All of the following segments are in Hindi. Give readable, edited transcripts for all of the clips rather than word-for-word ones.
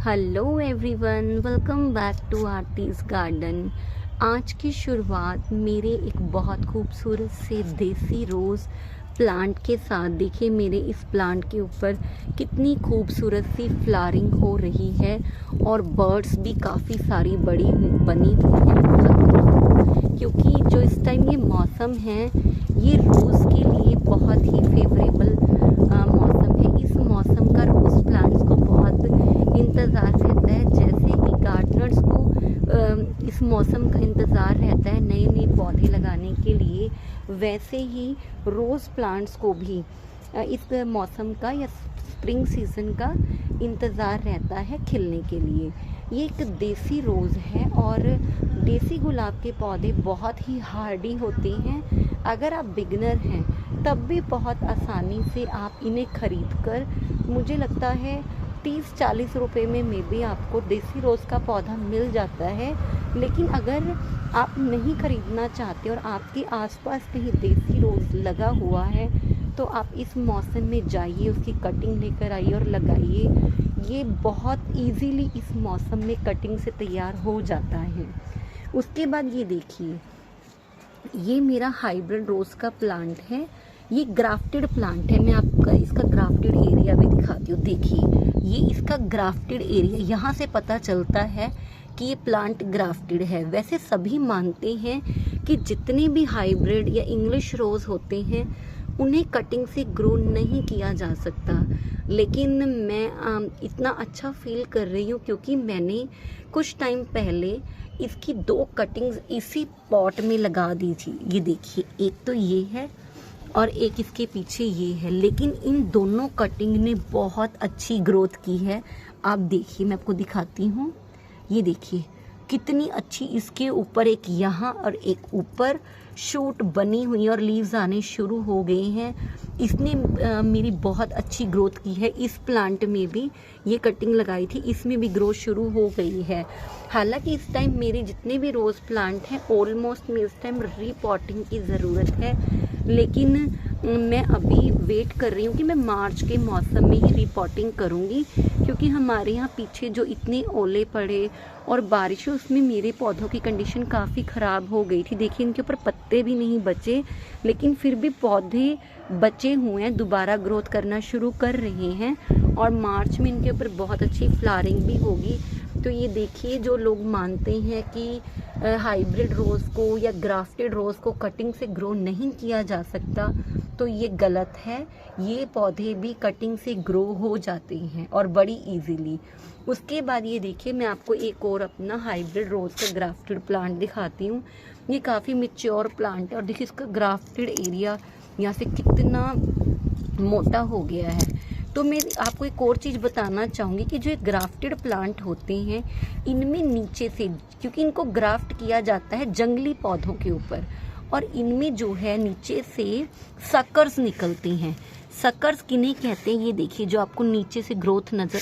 Hello everyone, welcome back to Aarti's garden. आज की शुरुआत मेरे एक बहुत खूबसूरत से देसी रोज़ प्लांट के साथ। देखिए मेरे इस प्लांट के ऊपर कितनी खूबसूरत सी फ्लावरिंग हो रही है और बर्ड्स भी काफ़ी सारी बनी हुई हैं, क्योंकि जो इस टाइम ये मौसम है ये रोज़ के लिए बहुत ही फेवरेबल मौसम है। इस मौसम का रोज़ प्लांट्स को बहुत इंतज़ार रहता है। जैसे ही गार्डनर्स को इस मौसम का इंतज़ार रहता है नए नए पौधे लगाने के लिए, वैसे ही रोज़ प्लांट्स को भी इस मौसम का या स्प्रिंग सीज़न का इंतज़ार रहता है खिलने के लिए। ये एक देसी रोज़ है और देसी गुलाब के पौधे बहुत ही हार्डी होते हैं। अगर आप बिगनर हैं तब भी बहुत आसानी से आप इन्हें खरीद कर, मुझे लगता है 30-40 रुपए में भी आपको देसी रोज़ का पौधा मिल जाता है। लेकिन अगर आप नहीं खरीदना चाहते और आपके आसपास कहीं देसी रोज़ लगा हुआ है तो आप इस मौसम में जाइए, उसकी कटिंग लेकर आइए और लगाइए। ये बहुत इजीली इस मौसम में कटिंग से तैयार हो जाता है। उसके बाद ये देखिए, ये मेरा हाइब्रिड रोज़ का प्लांट है। ये ग्राफ्टेड प्लांट है। मैं आपको इसका ग्राफ्टेड एरिया भी दिखाती हूँ। देखिए ये इसका ग्राफ्टेड एरिया, यहाँ से पता चलता है कि ये प्लांट ग्राफ्टेड है। वैसे सभी मानते हैं कि जितने भी हाइब्रिड या इंग्लिश रोज़ होते हैं उन्हें कटिंग से ग्रो नहीं किया जा सकता, लेकिन मैं इतना अच्छा फील कर रही हूँ क्योंकि मैंने कुछ टाइम पहले इसकी 2 कटिंग्स इसी पॉट में लगा दी थी। ये देखिए, एक तो ये है और एक इसके पीछे ये है, लेकिन इन दोनों कटिंग ने बहुत अच्छी ग्रोथ की है। आप देखिए, मैं आपको दिखाती हूँ। ये देखिए कितनी अच्छी इसके ऊपर एक यहाँ और एक ऊपर शूट बनी हुई है और लीव्स आने शुरू हो गए हैं। इसने मेरी बहुत अच्छी ग्रोथ की है। इस प्लांट में भी ये कटिंग लगाई थी, इसमें भी ग्रोथ शुरू हो गई है। हालांकि इस टाइम मेरे जितने भी रोज़ प्लांट हैं ऑलमोस्ट में इस टाइम रीपॉटिंग की ज़रूरत है, लेकिन मैं अभी वेट कर रही हूँ कि मैं मार्च के मौसम में ही रीपॉटिंग करूँगी, क्योंकि हमारे यहाँ पीछे जो इतने ओले पड़े और बारिश हुई उसमें मेरे पौधों की कंडीशन काफ़ी ख़राब हो गई थी। देखिए इनके ऊपर पत्ते भी नहीं बचे, लेकिन फिर भी पौधे बचे हुए हैं, दोबारा ग्रोथ करना शुरू कर रहे हैं और मार्च में इनके ऊपर बहुत अच्छी फ्लावरिंग भी होगी। तो ये देखिए, जो लोग मानते हैं कि हाइब्रिड रोज़ को या ग्राफ्टेड रोज़ को कटिंग से ग्रो नहीं किया जा सकता, तो ये गलत है। ये पौधे भी कटिंग से ग्रो हो जाते हैं और बड़ी इजीली। उसके बाद ये देखिए, मैं आपको एक और अपना हाइब्रिड रोज़ का ग्राफ्टेड प्लांट दिखाती हूँ। ये काफ़ी मैच्योर प्लांट है और देखिए इसका ग्राफ्टेड एरिया यहाँ से कितना मोटा हो गया है। तो मैं आपको एक और चीज़ बताना चाहूँगी कि जो ये ग्राफ्टेड प्लांट होते हैं इनमें नीचे से, क्योंकि इनको ग्राफ्ट किया जाता है जंगली पौधों के ऊपर, और इनमें जो है नीचे से सकर्स निकलते हैं। सकर्स किन्हें कहते हैं, ये देखिए जो आपको नीचे से ग्रोथ नज़र,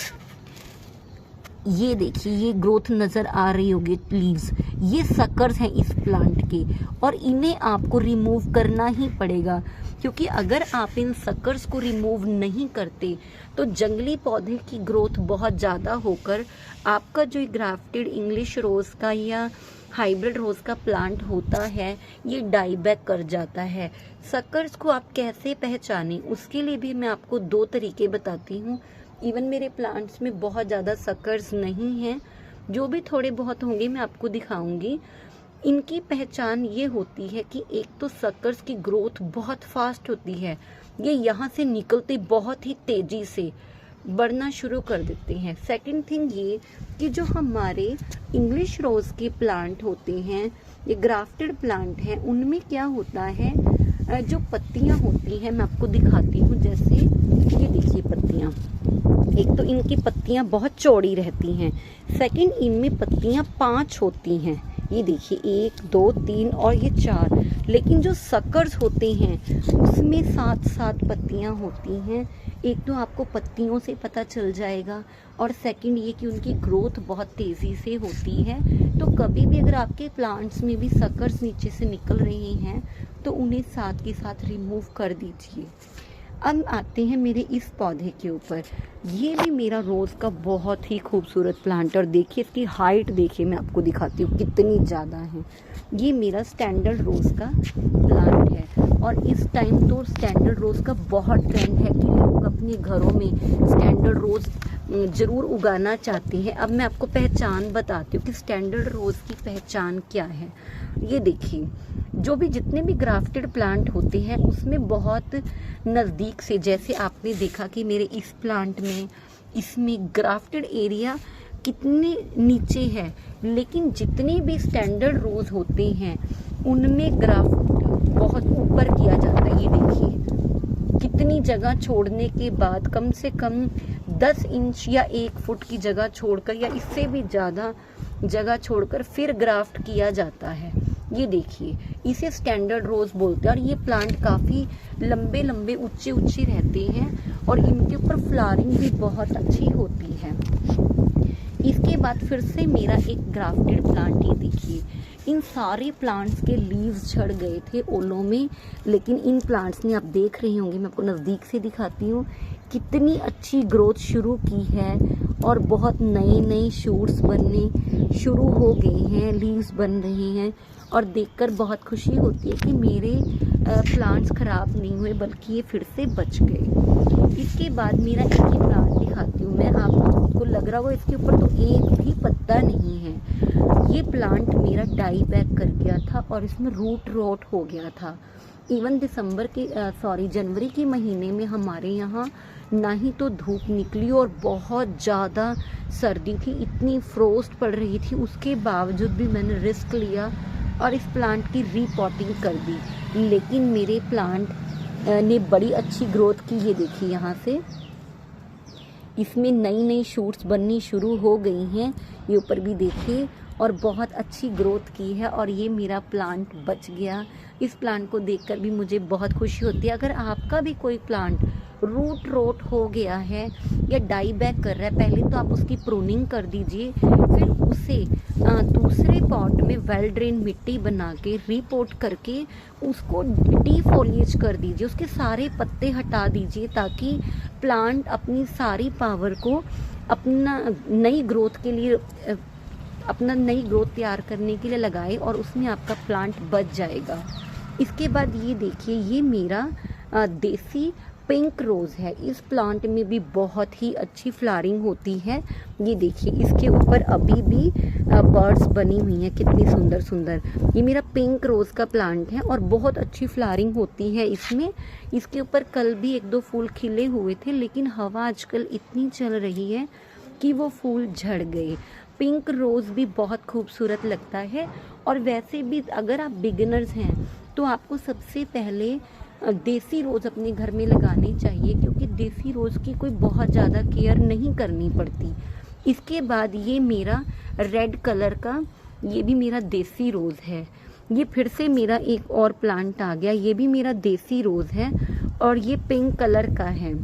ये देखिए ये ग्रोथ नज़र आ रही होगी लीव्स, ये सकर्स हैं इस प्लांट के और इन्हें आपको रिमूव करना ही पड़ेगा, क्योंकि अगर आप इन सकर्स को रिमूव नहीं करते तो जंगली पौधे की ग्रोथ बहुत ज़्यादा होकर आपका जो ग्राफ्टेड इंग्लिश रोज़ का या हाइब्रिड रोज़ का प्लांट होता है ये डाई बैक कर जाता है। सकर्स को आप कैसे पहचानें, उसके लिए भी मैं आपको 2 तरीके बताती हूँ। इवन मेरे प्लांट्स में बहुत ज़्यादा सकर्स नहीं हैं, जो भी थोड़े बहुत होंगे मैं आपको दिखाऊंगी। इनकी पहचान ये होती है कि एक तो सकर्स की ग्रोथ बहुत फास्ट होती है, ये यहाँ से निकलते बहुत ही तेज़ी से बढ़ना शुरू कर देते हैं। सेकंड थिंग ये कि जो हमारे इंग्लिश रोज़ के प्लांट होते हैं, ये ग्राफ्टेड प्लांट हैं, उनमें क्या होता है, जो पत्तियाँ होती हैं मैं आपको दिखाती हूँ। जैसे ये देखिए पत्तियाँ, एक तो इनकी पत्तियाँ बहुत चौड़ी रहती हैं, सेकंड इनमें पत्तियाँ 5 होती हैं। ये देखिए 1 2 3 और ये 4, लेकिन जो सकर्स होते हैं उसमें 7 पत्तियाँ होती हैं। एक तो आपको पत्तियों से पता चल जाएगा और सेकंड ये कि उनकी ग्रोथ बहुत तेज़ी से होती है। तो कभी भी अगर आपके प्लांट्स में भी सकर्स नीचे से निकल रहे हैं तो उन्हें साथ के साथ रिमूव कर दीजिए। अब आते हैं मेरे इस पौधे के ऊपर। ये भी मेरा रोज़ का बहुत ही खूबसूरत प्लांट, और देखिए इसकी हाइट देखिए, मैं आपको दिखाती हूँ कितनी ज़्यादा है। ये मेरा स्टैंडर्ड रोज़ का प्लांट है, और इस टाइम तो स्टैंडर्ड रोज़ का बहुत ट्रेंड है कि लोग अपने घरों में स्टैंडर्ड रोज़ ज़रूर उगाना चाहते हैं। अब मैं आपको पहचान बताती हूँ कि स्टैंडर्ड रोज़ की पहचान क्या है। ये देखिए, जो भी जितने भी ग्राफ्टेड प्लांट होते हैं उसमें बहुत नज़दीक से, जैसे आपने देखा कि मेरे इस प्लांट में इसमें ग्राफ्टेड एरिया कितने नीचे है, लेकिन जितने भी स्टैंडर्ड रोज़ होते हैं उनमें ग्राफ्ट बहुत ऊपर किया जाता है। ये देखिए कितनी जगह छोड़ने के बाद, कम से कम 10 इंच या 1 फुट की जगह छोड़कर या इससे भी ज़्यादा जगह छोड़कर फिर ग्राफ्ट किया जाता है। ये देखिए, इसे स्टैंडर्ड रोज़ बोलते हैं, और ये प्लांट काफ़ी लंबे लंबे ऊंचे ऊंचे रहते हैं, और इनके ऊपर फ्लावरिंग भी बहुत अच्छी होती है। इसके बाद फिर से मेरा एक ग्राफ्टेड प्लांट, ये देखिए, इन सारे प्लांट्स के लीव्स झड़ गए थे ओलों में, लेकिन इन प्लांट्स ने, आप देख रहे होंगे, मैं आपको नज़दीक से दिखाती हूँ, कितनी अच्छी ग्रोथ शुरू की है, और बहुत नए नए शूट्स बनने शुरू हो गए हैं, लीव्स बन रहे हैं, और देखकर बहुत खुशी होती है कि मेरे प्लांट्स ख़राब नहीं हुए, बल्कि ये फिर से बच गए। इसके बाद मेरा एक ही प्लांट दिखाती हूँ मैं आपको, लग रहा होगा इसके ऊपर तो एक भी पत्ता नहीं है। ये प्लांट मेरा डाई बैक कर गया था, और इसमें रूट रॉट हो गया था। इवन जनवरी के महीने में हमारे यहाँ ना ही तो धूप निकली और बहुत ज़्यादा सर्दी थी, इतनी फ्रोस्ट पड़ रही थी, उसके बावजूद भी मैंने रिस्क लिया और इस प्लांट की रीपॉटिंग कर दी, लेकिन मेरे प्लांट ने बड़ी अच्छी ग्रोथ की। ये देखिए, यहाँ से इसमें नई नई शूट्स बननी शुरू हो गई हैं, ये ऊपर भी देखिए, और बहुत अच्छी ग्रोथ की है, और ये मेरा प्लांट बच गया। इस प्लांट को देखकर भी मुझे बहुत खुशी होती है। अगर आपका भी कोई प्लांट रूट रोट हो गया है या डाई बैक कर रहा है, पहले तो आप उसकी प्रूनिंग कर दीजिए, फिर उसे दूसरे पॉट में वेल ड्रेन मिट्टी बना के रीपोर्ट करके उसको डीफोलिएज कर दीजिए, उसके सारे पत्ते हटा दीजिए, ताकि प्लांट अपनी सारी पावर को अपना नई ग्रोथ तैयार करने के लिए लगाए, और उसमें आपका प्लांट बच जाएगा। इसके बाद ये देखिए, ये मेरा देसी पिंक रोज़ है। इस प्लांट में भी बहुत ही अच्छी फ्लावरिंग होती है। ये देखिए, इसके ऊपर अभी भी बर्ड्स बनी हुई हैं, कितनी सुंदर सुंदर। ये मेरा पिंक रोज़ का प्लांट है, और बहुत अच्छी फ्लावरिंग होती है इसमें। इसके ऊपर कल भी 1-2 फूल खिले हुए थे, लेकिन हवा आजकल इतनी चल रही है कि वो फूल झड़ गए। पिंक रोज़ भी बहुत खूबसूरत लगता है, और वैसे भी अगर आप बिगिनर्स हैं तो आपको सबसे पहले देसी रोज़ अपने घर में लगानी चाहिए, क्योंकि देसी रोज़ की कोई बहुत ज़्यादा केयर नहीं करनी पड़ती। इसके बाद ये मेरा रेड कलर का, ये भी मेरा देसी रोज़ है। ये फिर से मेरा एक और प्लांट आ गया, ये भी मेरा देसी रोज़ है, और ये पिंक कलर का है।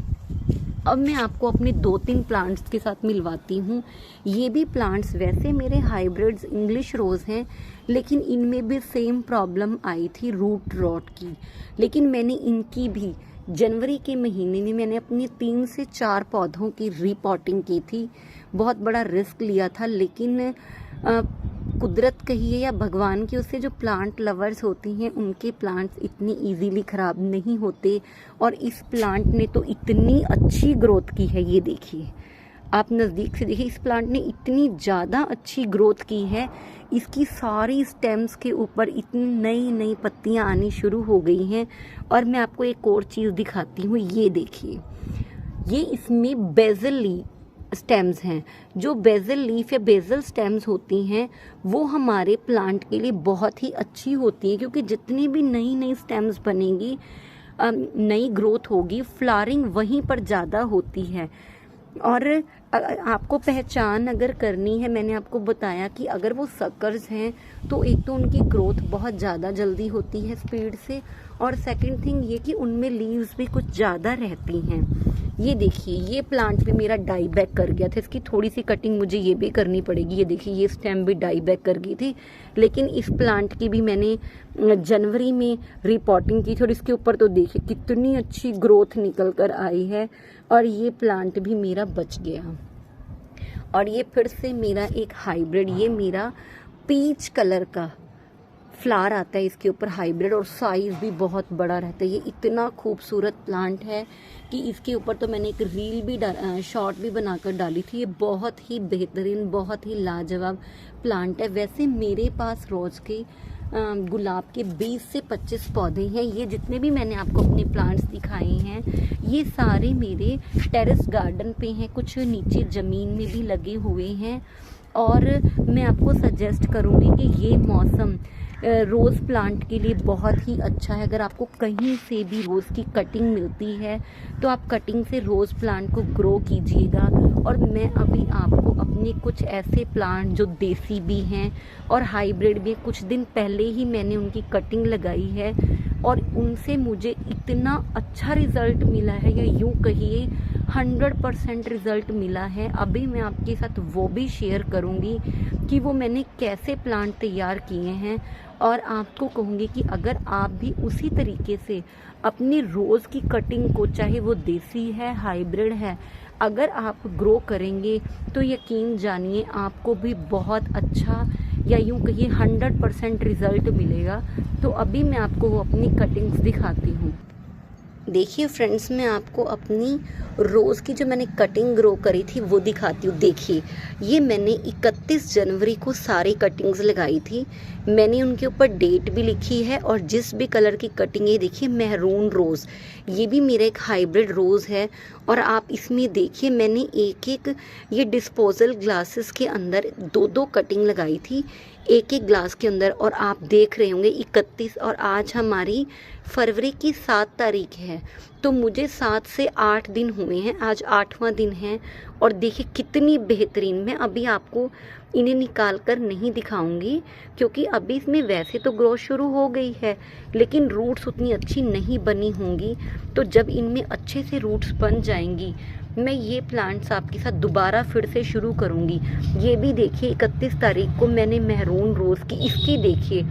अब मैं आपको अपने 2-3 प्लांट्स के साथ मिलवाती हूँ। ये भी प्लांट्स वैसे मेरे हाइब्रिड्स इंग्लिश रोज़ हैं, लेकिन इनमें भी सेम प्रॉब्लम आई थी रूट रॉट की। लेकिन मैंने इनकी भी जनवरी के महीने में मैंने अपने 3 से 4 पौधों की रीपॉटिंग की थी। बहुत बड़ा रिस्क लिया था, लेकिन कुदरत कहिए या भगवान की, उससे जो प्लांट लवर्स होती हैं उनके प्लांट्स इतनी इजीली ख़राब नहीं होते, और इस प्लांट ने तो इतनी अच्छी ग्रोथ की है। ये देखिए, आप नज़दीक से देखिए, इस प्लांट ने इतनी ज़्यादा अच्छी ग्रोथ की है, इसकी सारी स्टेम्स के ऊपर इतनी नई नई पत्तियां आनी शुरू हो गई हैं। और मैं आपको एक और चीज़ दिखाती हूँ, ये देखिए, ये इसमें बेजल स्टेम्स हैं। जो बेजल लीफ या बेजल स्टेम्स होती हैं वो हमारे प्लांट के लिए बहुत ही अच्छी होती हैं, क्योंकि जितनी भी नई नई स्टेम्स बनेंगी, नई ग्रोथ होगी, फ्लावरिंग वहीं पर ज़्यादा होती है। और आपको पहचान अगर करनी है, मैंने आपको बताया कि अगर वो सकर्स हैं तो एक तो उनकी ग्रोथ बहुत ज़्यादा जल्दी होती है स्पीड से, और सेकंड थिंग ये कि उनमें लीव्स भी कुछ ज़्यादा रहती हैं। ये देखिए, ये प्लांट भी मेरा डाई बैक कर गया था, इसकी थोड़ी सी कटिंग मुझे ये भी करनी पड़ेगी। ये देखिए, ये स्टेम भी डाई बैक कर गई थी, लेकिन इस प्लांट की भी मैंने जनवरी में रिपोर्टिंग की थी और इसके ऊपर तो देखिए कितनी अच्छी ग्रोथ निकल कर आई है और ये प्लांट भी मेरा बच गया। और ये फिर से मेरा एक हाइब्रिड, ये मेरा पीच कलर का फ्लावर आता है इसके ऊपर हाइब्रिड, और साइज़ भी बहुत बड़ा रहता है। ये इतना खूबसूरत प्लांट है कि इसके ऊपर तो मैंने एक रील भी शॉर्ट भी बनाकर डाली थी। ये बहुत ही बेहतरीन, बहुत ही लाजवाब प्लांट है। वैसे मेरे पास रोज़ के गुलाब के 20 से 25 पौधे हैं। ये जितने भी मैंने आपको अपने प्लांट्स दिखाए हैं ये सारे मेरे टेरेस गार्डन पे हैं, कुछ नीचे ज़मीन में भी लगे हुए हैं। और मैं आपको सजेस्ट करूँगी कि ये मौसम रोज़ प्लांट के लिए बहुत ही अच्छा है। अगर आपको कहीं से भी रोज़ की कटिंग मिलती है तो आप कटिंग से रोज़ प्लांट को ग्रो कीजिएगा। और मैं अभी आपको अपने कुछ ऐसे प्लांट जो देसी भी हैं और हाइब्रिड भी, कुछ दिन पहले ही मैंने उनकी कटिंग लगाई है और उनसे मुझे इतना अच्छा रिज़ल्ट मिला है, या यूँ कहिए 100% रिज़ल्ट मिला है। अभी मैं आपके साथ वो भी शेयर करूँगी कि वो मैंने कैसे प्लांट तैयार किए हैं, और आपको कहूँगी कि अगर आप भी उसी तरीके से अपनी रोज़ की कटिंग को, चाहे वो देसी है हाइब्रिड है, अगर आप ग्रो करेंगे तो यकीन जानिए आपको भी बहुत अच्छा, या यूँ कहिए 100% रिज़ल्ट मिलेगा। तो अभी मैं आपको वो अपनी कटिंग्स दिखाती हूँ। देखिए फ्रेंड्स, मैं आपको अपनी रोज़ की जो मैंने कटिंग ग्रो करी थी वो दिखाती हूँ। देखिए, ये मैंने 31 जनवरी को सारी कटिंग्स लगाई थी। मैंने उनके ऊपर डेट भी लिखी है और जिस भी कलर की कटिंग है, देखिए मैरून रोज़, ये भी मेरा एक हाइब्रिड रोज़ है। और आप इसमें देखिए मैंने एक एक ये डिस्पोजल ग्लासेस के अंदर 2-2 कटिंग लगाई थी, एक एक ग्लास के अंदर। और आप देख रहे होंगे 31, और आज हमारी फरवरी की 7 तारीख है, तो मुझे 7 से 8 दिन हुए हैं, आज 8वां दिन है। और देखिए कितनी बेहतरीन, मैं अभी आपको इन्हें निकाल कर नहीं दिखाऊंगी क्योंकि अभी इसमें वैसे तो ग्रोथ शुरू हो गई है, लेकिन रूट्स उतनी अच्छी नहीं बनी होंगी। तो जब इनमें अच्छे से रूट्स बन जाएंगी, मैं ये प्लांट्स आपके साथ दोबारा फिर से शुरू करूँगी। ये भी देखिए 31 तारीख को मैंने मैरून रोज़ की, इसकी देखिए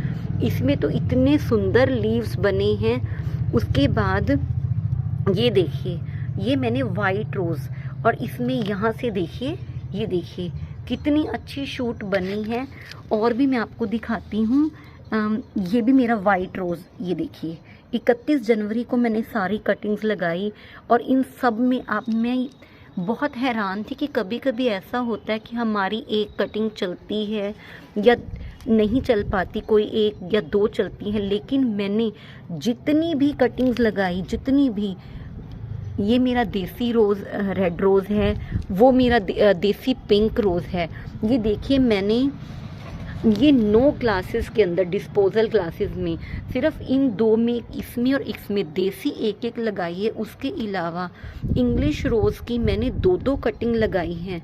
इसमें तो इतने सुंदर लीव्स बने हैं। उसके बाद ये देखिए, ये मैंने वाइट रोज़, और इसमें यहाँ से देखिए, ये देखिए कितनी अच्छी शूट बनी है। और भी मैं आपको दिखाती हूँ, ये भी मेरा वाइट रोज़, ये देखिए 31 जनवरी को मैंने सारी कटिंग्स लगाई। और इन सब में मैं बहुत हैरान थी कि कभी कभी ऐसा होता है कि हमारी एक कटिंग चलती है या नहीं चल पाती, कोई 1 या 2 चलती हैं, लेकिन मैंने जितनी भी कटिंग्स लगाई, जितनी भी, ये मेरा देसी रोज़ रेड रोज़ है, वो मेरा देसी पिंक रोज़ है। ये देखिए मैंने ये 9 ग्लासेस के अंदर, डिस्पोजल ग्लासेस में, सिर्फ इन 2 में, इसमें और इसमें देसी एक एक लगाई है। उसके अलावा इंग्लिश रोज़ की मैंने 2-2 कटिंग लगाई हैं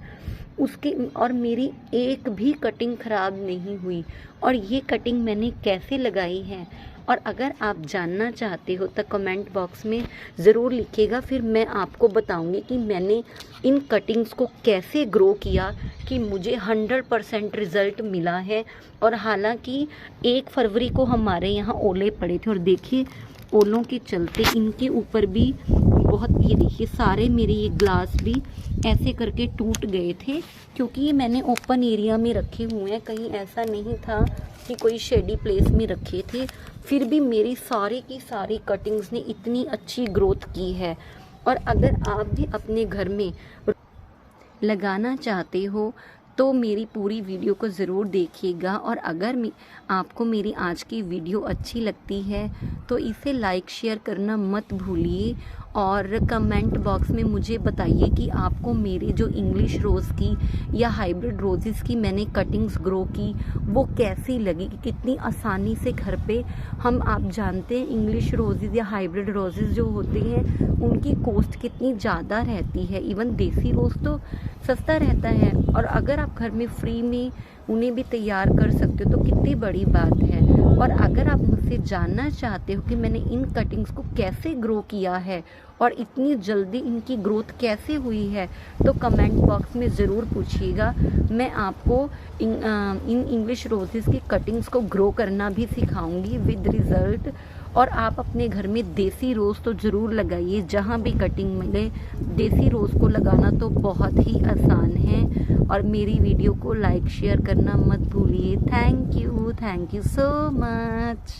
उसके, और मेरी एक भी कटिंग ख़राब नहीं हुई। और ये कटिंग मैंने कैसे लगाई है, और अगर आप जानना चाहते हो तो कमेंट बॉक्स में ज़रूर लिखिएगा, फिर मैं आपको बताऊंगी कि मैंने इन कटिंग्स को कैसे ग्रो किया कि मुझे 100% रिज़ल्ट मिला है। और हालांकि 1 फरवरी को हमारे यहाँ ओले पड़े थे, और देखिए ओलों के चलते इनके ऊपर भी बहुत, ये देखिए सारे मेरे ये ग्लास भी ऐसे करके टूट गए थे, क्योंकि ये मैंने ओपन एरिया में रखे हुए हैं, कहीं ऐसा नहीं था कि कोई शेडी प्लेस में रखे थे। फिर भी मेरी सारी की सारी कटिंग्स ने इतनी अच्छी ग्रोथ की है। और अगर आप भी अपने घर में लगाना चाहते हो तो मेरी पूरी वीडियो को ज़रूर देखिएगा। और अगर आपको मेरी आज की वीडियो अच्छी लगती है तो इसे लाइक शेयर करना मत भूलिए, और कमेंट बॉक्स में मुझे बताइए कि आपको मेरे जो इंग्लिश रोज़ की या हाइब्रिड रोज़ेस की मैंने कटिंग्स ग्रो की वो कैसी लगी, कि कितनी आसानी से घर पे हम, आप जानते हैं इंग्लिश रोज़ेस या हाइब्रिड रोज़ेस जो होते हैं उनकी कॉस्ट कितनी ज़्यादा रहती है। इवन देसी रोज़ तो सस्ता रहता है, और अगर आप घर में फ्री में उन्हें भी तैयार कर सकते हो तो कितनी बड़ी बात है। और अगर आप मुझसे जानना चाहते हो कि मैंने इन कटिंग्स को कैसे ग्रो किया है और इतनी जल्दी इनकी ग्रोथ कैसे हुई है, तो कमेंट बॉक्स में ज़रूर पूछिएगा। मैं आपको इन इंग्लिश रोजेज़ की कटिंग्स को ग्रो करना भी सिखाऊंगी विद रिज़ल्ट। और आप अपने घर में देसी रोज़ तो ज़रूर लगाइए, जहाँ भी कटिंग मिले। देसी रोज़ को लगाना तो बहुत ही आसान है। और मेरी वीडियो को लाइक शेयर करना मत भूलिए। Thank you so much.